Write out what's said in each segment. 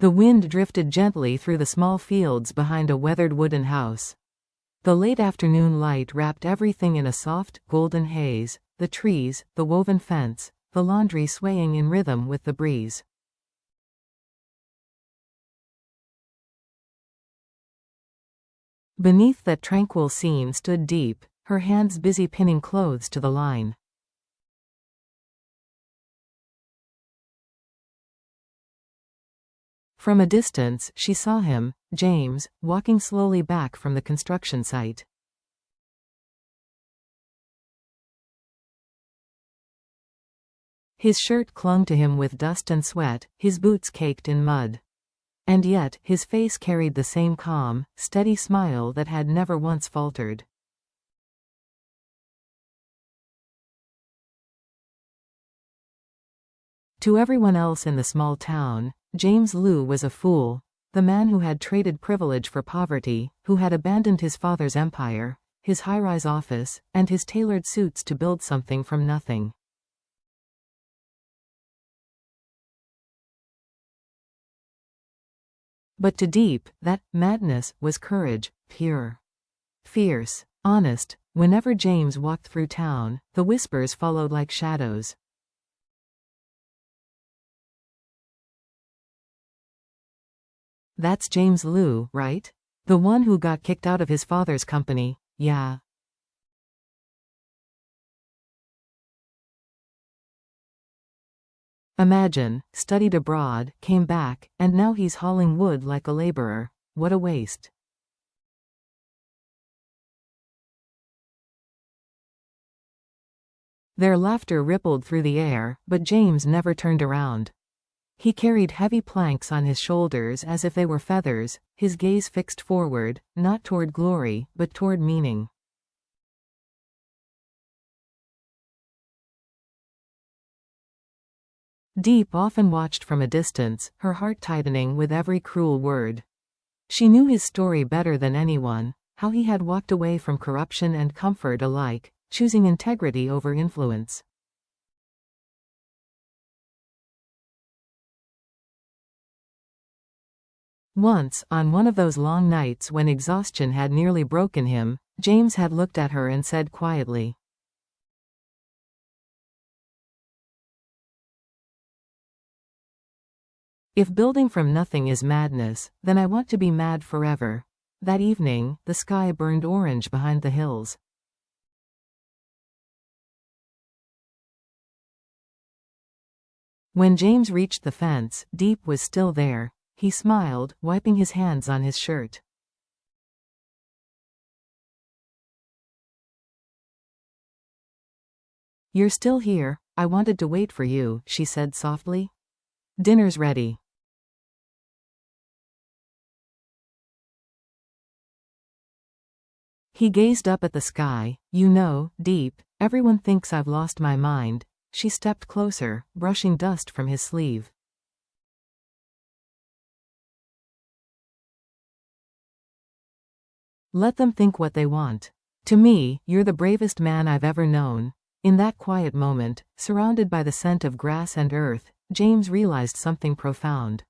The wind drifted gently through the small fields behind a weathered wooden house. The late afternoon light wrapped everything in a soft, golden haze, the trees, the woven fence, the laundry swaying in rhythm with the breeze. Beneath that tranquil scene stood Diep, her hands busy pinning clothes to the line. From a distance, she saw him, James, walking slowly back from the construction site. His shirt clung to him with dust and sweat, his boots caked in mud. And yet, his face carried the same calm, steady smile that had never once faltered. To everyone else in the small town, James Liu was a fool, the man who had traded privilege for poverty, who had abandoned his father's empire, his high-rise office, and his tailored suits to build something from nothing. But to Diep, that madness was courage, pure, fierce, honest. Whenever James walked through town, the whispers followed like shadows. That's James Liu, right? The one who got kicked out of his father's company, yeah. Imagine, studied abroad, came back, and now he's hauling wood like a laborer. What a waste. Their laughter rippled through the air, but James never turned around. He carried heavy planks on his shoulders as if they were feathers, his gaze fixed forward, not toward glory, but toward meaning. Diep often watched from a distance, her heart tightening with every cruel word. She knew his story better than anyone, how he had walked away from corruption and comfort alike, choosing integrity over influence. Once, on one of those long nights when exhaustion had nearly broken him, James had looked at her and said quietly, "If building from nothing is madness, then I want to be mad forever." That evening, the sky burned orange behind the hills. When James reached the fence, Diep was still there. He smiled, wiping his hands on his shirt. "You're still here. I wanted to wait for you," she said softly. "Dinner's ready." He gazed up at the sky. "You know, Diep, everyone thinks I've lost my mind." She stepped closer, brushing dust from his sleeve. "Let them think what they want. To me, you're the bravest man I've ever known." In that quiet moment, surrounded by the scent of grass and earth, James realized something profound.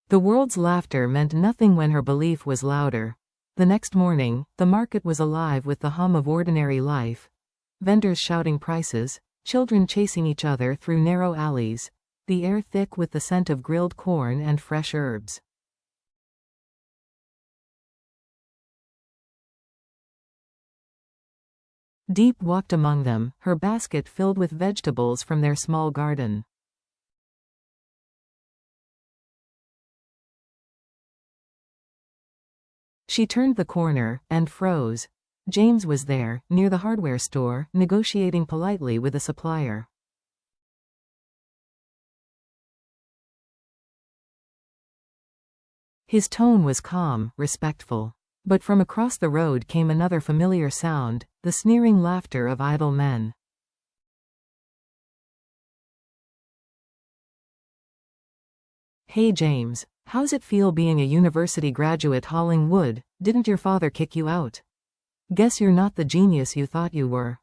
The world's laughter meant nothing when her belief was louder. The next morning, the market was alive with the hum of ordinary life. Vendors shouting prices, children chasing each other through narrow alleys, the air thick with the scent of grilled corn and fresh herbs. Diep walked among them, her basket filled with vegetables from their small garden. She turned the corner, and froze. James was there, near the hardware store, negotiating politely with a supplier. His tone was calm, respectful. But from across the road came another familiar sound, the sneering laughter of idle men. "Hey James, how's it feel being a university graduate hauling wood? Didn't your father kick you out? Guess you're not the genius you thought you were."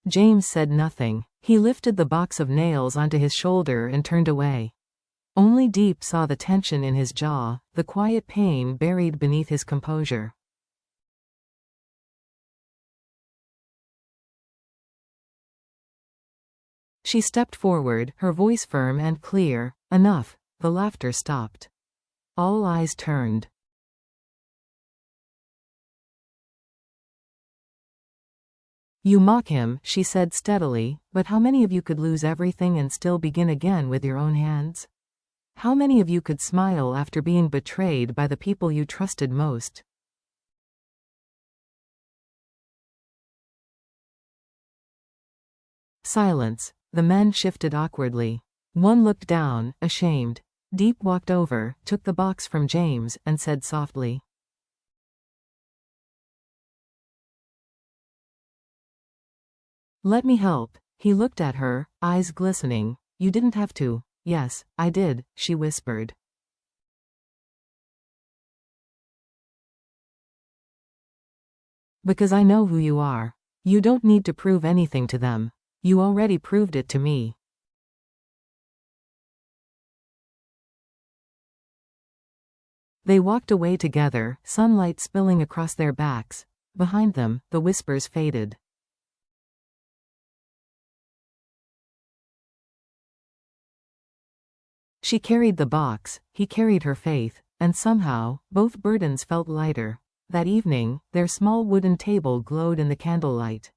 James said nothing. He lifted the box of nails onto his shoulder and turned away. Only Diep saw the tension in his jaw, the quiet pain buried beneath his composure. She stepped forward, her voice firm and clear. Enough. The laughter stopped. All eyes turned. You mock him, she said steadily, but how many of you could lose everything and still begin again with your own hands? How many of you could smile after being betrayed by the people you trusted most? Silence. The men shifted awkwardly. One looked down, ashamed. Diep walked over, took the box from James, and said softly, "Let me help." He looked at her, eyes glistening. "You didn't have to." "Yes, I did," she whispered. "Because I know who you are. You don't need to prove anything to them. You already proved it to me." They walked away together, sunlight spilling across their backs. Behind them, the whispers faded. She carried the box, he carried her faith, and somehow, both burdens felt lighter. That evening, their small wooden table glowed in the candlelight.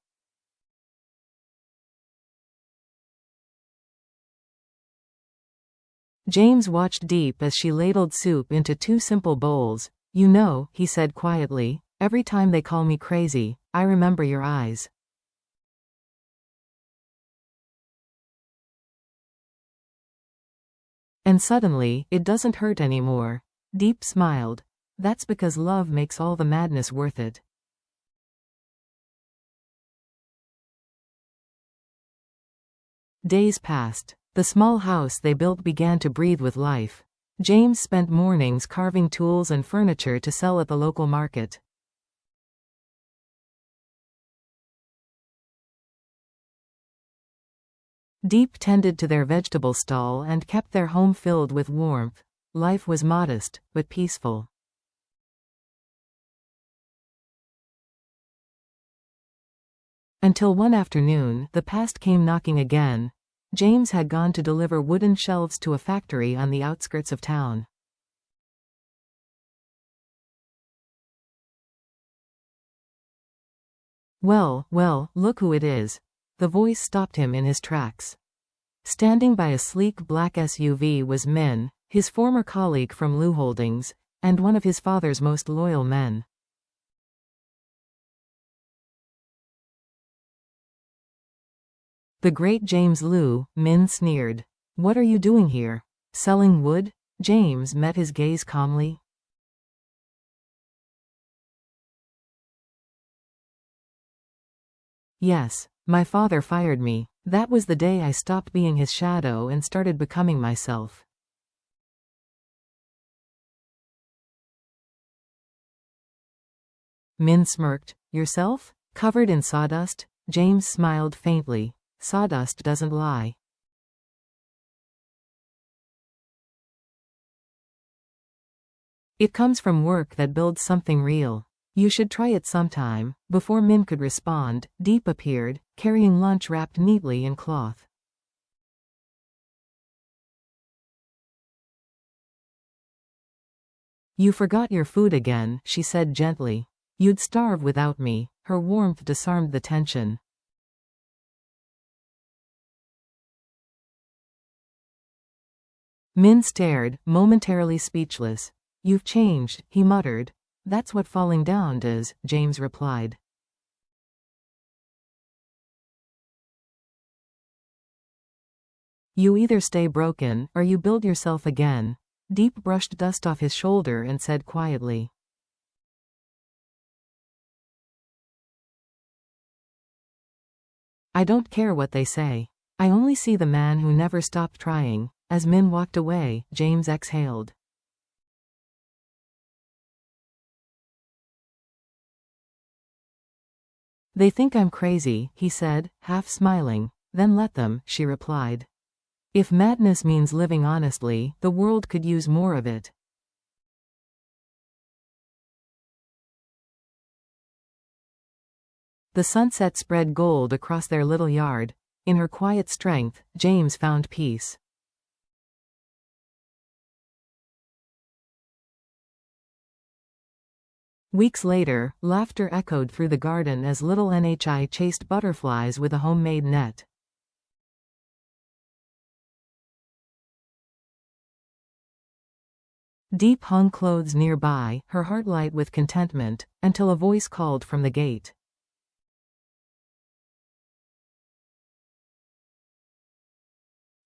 James watched Diep as she ladled soup into two simple bowls. "You know," he said quietly, "every time they call me crazy, I remember your eyes." And suddenly, it doesn't hurt anymore. Diep smiled. That's because love makes all the madness worth it. Days passed. The small house they built began to breathe with life. James spent mornings carving tools and furniture to sell at the local market. Diep tended to their vegetable stall and kept their home filled with warmth. Life was modest, but peaceful. Until one afternoon, the past came knocking again. James had gone to deliver wooden shelves to a factory on the outskirts of town. Well, look who it is." The voice stopped him in his tracks. Standing by a sleek black SUV was Min, his former colleague from Liu Holdings, and one of his father's most loyal men. "The great James Liu," Min sneered. "What are you doing here? Selling wood?" James met his gaze calmly. "Yes, my father fired me. That was the day I stopped being his shadow and started becoming myself." Min smirked. "Yourself? Covered in sawdust?" James smiled faintly. "Sawdust doesn't lie." "It comes from work that builds something real. You should try it sometime." Before Min could respond, Diep appeared, carrying lunch wrapped neatly in cloth. "You forgot your food again," she said gently. "You'd starve without me." Her warmth disarmed the tension. Min stared, momentarily speechless. "You've changed," he muttered. "That's what falling down does," James replied. "You either stay broken, or you build yourself again." Diep brushed dust off his shoulder and said quietly, "I don't care what they say. I only see the man who never stopped trying." As Min walked away, James exhaled. They think I'm crazy, he said, half smiling. Then let them, she replied. If madness means living honestly, the world could use more of it. The sunset spread gold across their little yard. In her quiet strength, James found peace. Weeks later, laughter echoed through the garden as little Nhi chased butterflies with a homemade net. Diep hung clothes nearby, her heart light with contentment, until a voice called from the gate.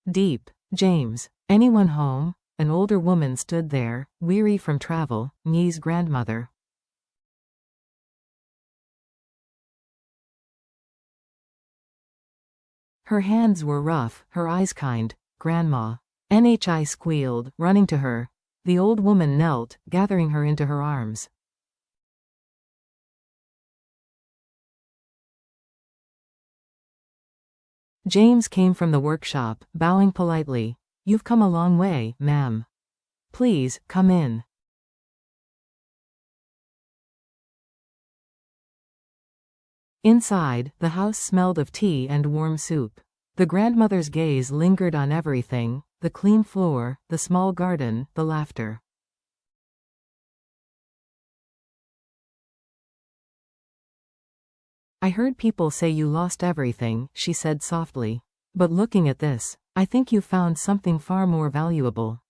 Diep, James. Anyone home? An older woman stood there, weary from travel, Nyi's grandmother. Her hands were rough, her eyes kind. Grandma. Nhi squealed, running to her. The old woman knelt, gathering her into her arms. James came from the workshop, bowing politely. You've come a long way, ma'am. Please, come in. Inside, the house smelled of tea and warm soup. The grandmother's gaze lingered on everything, the clean floor, the small garden, the laughter. I heard people say you lost everything, she said softly. But looking at this, I think you found something far more valuable.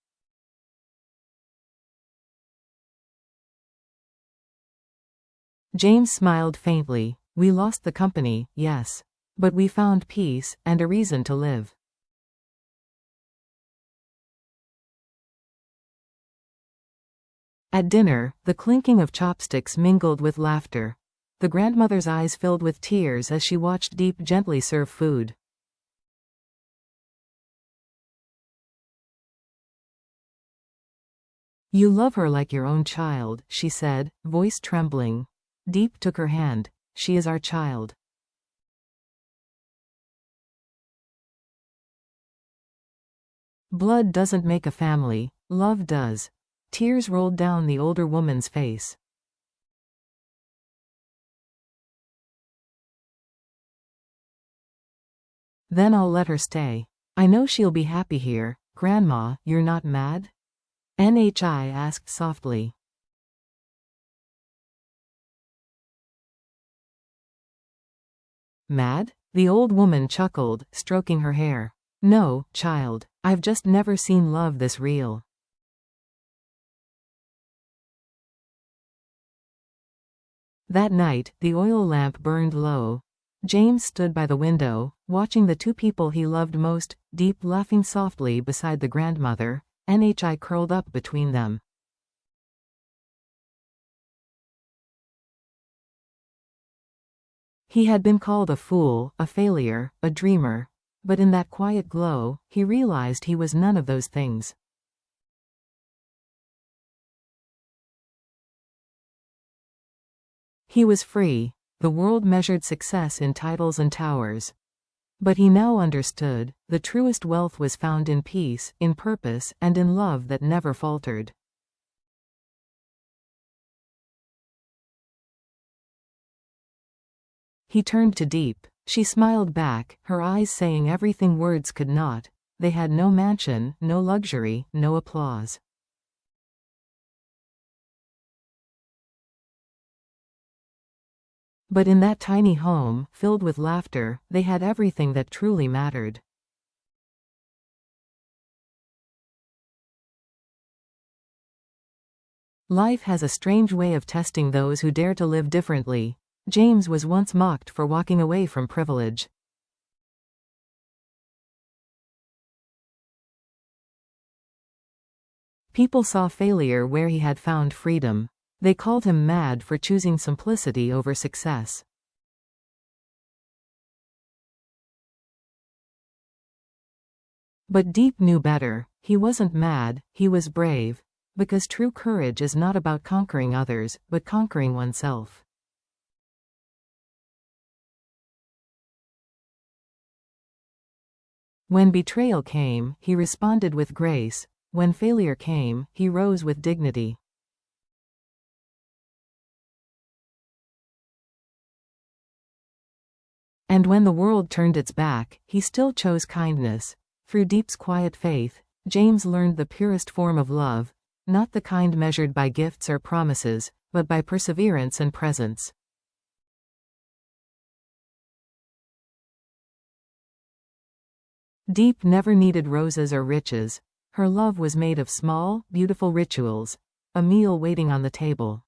James smiled faintly. We lost the company, yes. But we found peace, and a reason to live. At dinner, the clinking of chopsticks mingled with laughter. The grandmother's eyes filled with tears as she watched Diep gently serve food. You love her like your own child, she said, voice trembling. Diep took her hand. She is our child. Blood doesn't make a family, love does. Tears rolled down the older woman's face. Then I'll let her stay. I know she'll be happy here. Grandma, you're not mad? Nhi asked softly. Mad? The old woman chuckled, stroking her hair. No, child. I've just never seen love this real. That night, the oil lamp burned low. James stood by the window, watching the two people he loved most, Diep laughing softly beside the grandmother, Nhi curled up between them. He had been called a fool, a failure, a dreamer. But in that quiet glow, he realized he was none of those things. He was free. The world measured success in titles and towers. But he now understood, the truest wealth was found in peace, in purpose, and in love that never faltered. He turned to Diep. She smiled back, her eyes saying everything words could not. They had no mansion, no luxury, no applause. But in that tiny home, filled with laughter, they had everything that truly mattered. Life has a strange way of testing those who dare to live differently. James was once mocked for walking away from privilege. People saw failure where he had found freedom. They called him mad for choosing simplicity over success. But Diep knew better. He wasn't mad, he was brave. Because true courage is not about conquering others, but conquering oneself. When betrayal came, he responded with grace. When failure came, he rose with dignity. And when the world turned its back, he still chose kindness. Through Diep's quiet faith, James learned the purest form of love, not the kind measured by gifts or promises, but by perseverance and presence. Diep never needed roses or riches. Her love was made of small, beautiful rituals. A meal waiting on the table.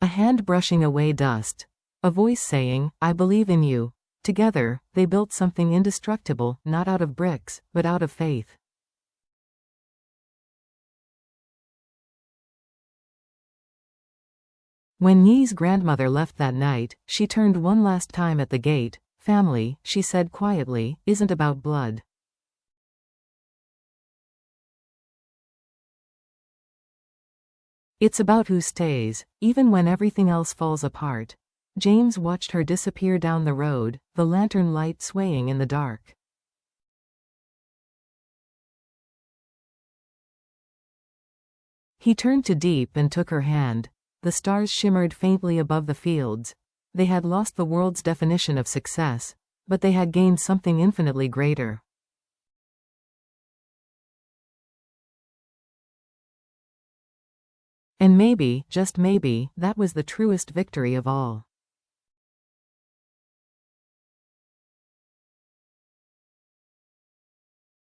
A hand brushing away dust. A voice saying, "I believe in you." Together, they built something indestructible, not out of bricks, but out of faith. When Nyi's grandmother left that night, she turned one last time at the gate. "Family," she said quietly, "isn't about blood. It's about who stays, even when everything else falls apart." James watched her disappear down the road, the lantern light swaying in the dark. He turned to Diep and took her hand. The stars shimmered faintly above the fields. They had lost the world's definition of success, but they had gained something infinitely greater. And maybe, just maybe, that was the truest victory of all.